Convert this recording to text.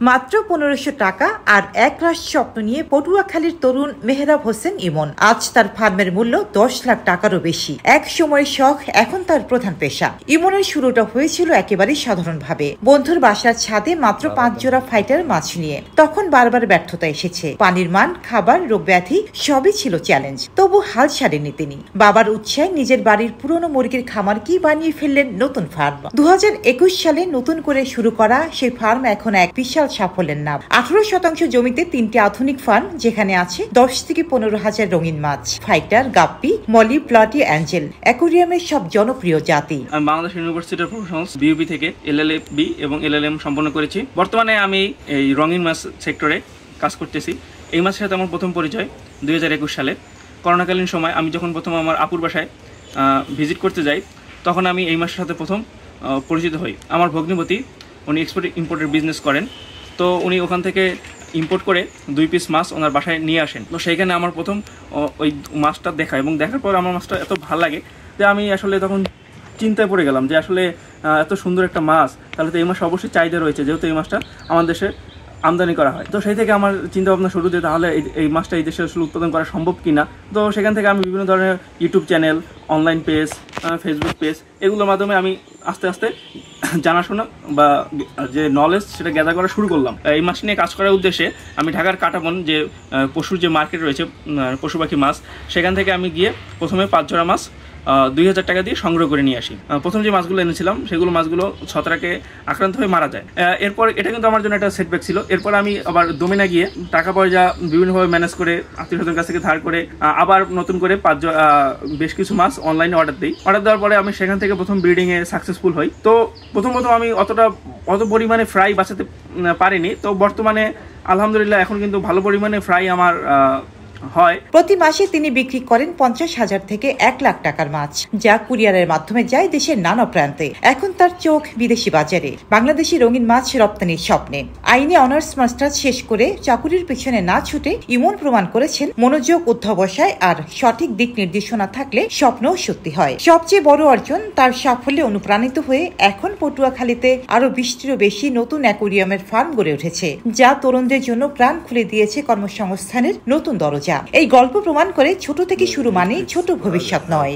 মাত্র 1500 টাকা আর এক রাশ স্বপ্ন নিয়ে পটুয়াখালীর তরুণ মেহরাব হোসেন ইমন। আজ তার ফার্মের মূল্য 10 লাখ টাকারও বেশি। এক সময় শখ, এখন তার প্রধান পেশা। ইমনের শুরুটা হয়েছিল একেবারেই সাধারণভাবে, বন্ধুর বাসার ছাদে মাত্র 5 জোড়া ফাইটার মাছ নিয়ে। তখন বারবার ব্যর্থতা এসেছে, পানির মান, খাবার, রোগ ব্যাধি সবই ছিল চ্যালেঞ্জ। তবু হাল ছাড়েননি তিনি। বাবার উৎসাহে নিজের বাড়ির পুরনো মুরগির খামার কি বানিয়ে ফেললেন নতুন ফার্ম। 2021 সালে নতুন করে শুরু করা সেই ফার্ম এখন এক বিশাল সাফল্যের নাম। 18% জমিতে 3টি আধুনিক ফার্ম, যেখানে আছে 10 থেকে 15 হাজার রঙিন মাছ, ফাইটার, গাপ্পি, মলি, প্লাটি, অ্যাঞ্জেল, অ্যাকোয়ারিয়ামের সব জনপ্রিয় জাতি। আমি বাংলাদেশ ইউনিভার্সিটির প্রফেশনালস বিইউপি থেকে LLB এবং LLM সম্পন্ন করেছি। বর্তমানে আমি এই রঙিন মাছ সেক্টরে কাজ করতেছি। এই মাছের সাথে আমার প্রথম পরিচয় 2021 সালে করোনাকালীন সময়। আমি যখন প্রথম আমার আপুর বাসায় ভিজিট করতে যাই, তখন আমি এই মাছের সাথে প্রথম পরিচিত হই। আমার ভগ্নিপতি উনি এক্সপোর্ট ইম্পোর্টের বিজনেস করেন, তো উনি ওখান থেকে ইম্পোর্ট করে 2 পিস মাছ ওনার বাসায় নিয়ে আসেন। তো সেইখানে আমার প্রথম ওই মাছটা দেখা, এবং দেখার পর আমার মাছটা এত ভালো লাগে যে আমি আসলে তখন চিন্তায় পড়ে গেলাম যে আসলে এত সুন্দর একটা মাছ, তাহলে তো এই মাছ অবশ্যই চাহিদা রয়েছে, যেহেতু এই মাছটা আমার দেশে আমদানি করা হয়। তো সেই থেকে আমার চিন্তা ভাবনা শুরু, যে তাহলে এই মাছটা এই দেশে আসলে উৎপাদন করা সম্ভব কিনা। তো সেখান থেকে আমি বিভিন্ন ধরনের YouTube channel, online page, Facebook page, এগুলোর মাধ্যমে আমি আস্তে আস্তে জানাশোনা বা যে নলেজ সেটা গ্যাদার করা শুরু করলাম। এই মাছ নিয়ে কাজ করার উদ্দেশ্যে আমি ঢাকার কাটাবন যে পশুর যে মার্কেট রয়েছে, পশু পাখি মাছ, সেখান থেকে আমি গিয়ে প্রথমে 5 জোড়া মাছ 2000 টাকা দিয়ে সংগ্রহ করে নিয়ে আসি। প্রথম যে মাছগুলো এনেছিলাম সেগুলো মাছগুলো ছত্রাকে আক্রান্ত হয়ে মারা যায়। এরপর এটা কিন্তু আমার জন্য একটা সেটব্যাক ছিল। এরপর আমি আবার ডোমেনে গিয়ে টাকা পয়সা বিভিন্নভাবে ম্যানেজ করে আত্মীয়স্বজনের কাছ থেকে ধার করে আবার নতুন করে বেশ কিছু মাছ অনলাইনে অর্ডার দিই। অর্ডার দেওয়ার পরে আমি সেখান থেকে প্রথম ব্রিডিংয়ে সাকসেসফুল হই। তো প্রথম আমি অত পরিমাণে ফ্রাই বাঁচাতে পারিনি। তো বর্তমানে আলহামদুলিল্লাহ এখন কিন্তু ভালো পরিমাণে ফ্রাই আমার হয়। প্রতি মাসে তিনি বিক্রি করেন 50,000 থেকে 1 লাখ টাকার মাছ, যা কুরিয়ারের মাধ্যমে যায় দেশের নানা প্রান্তে। এখন তার চোখ বিদেশি বাজারে, বাংলাদেশি রঙিন মাছ রপ্তানির স্বপ্নে। আইনে অনার্স মাস্টার্স শেষ করে চাকুরির পেছনে না ছুটে ইমন প্রমাণ করেছেন, মনোযোগ, অধ্যবসায় আর সঠিক দিক নির্দেশনা থাকলে স্বপ্নও সত্যি হয়। সবচেয়ে বড় অর্জন, তার সাফল্যে অনুপ্রাণিত হয়ে এখন পটুয়াখালীতে আরো 20টিরও বেশি নতুন অ্যাকোয়ারিয়ামের ফার্ম গড়ে উঠেছে, যা তরুণদের জন্য প্রাণ খুলে দিয়েছে কর্মসংস্থানের নতুন দরজা। এই গল্প প্রমাণ করে ছোট থেকে শুরু মানে ছোট ভবিষ্যৎ নয়।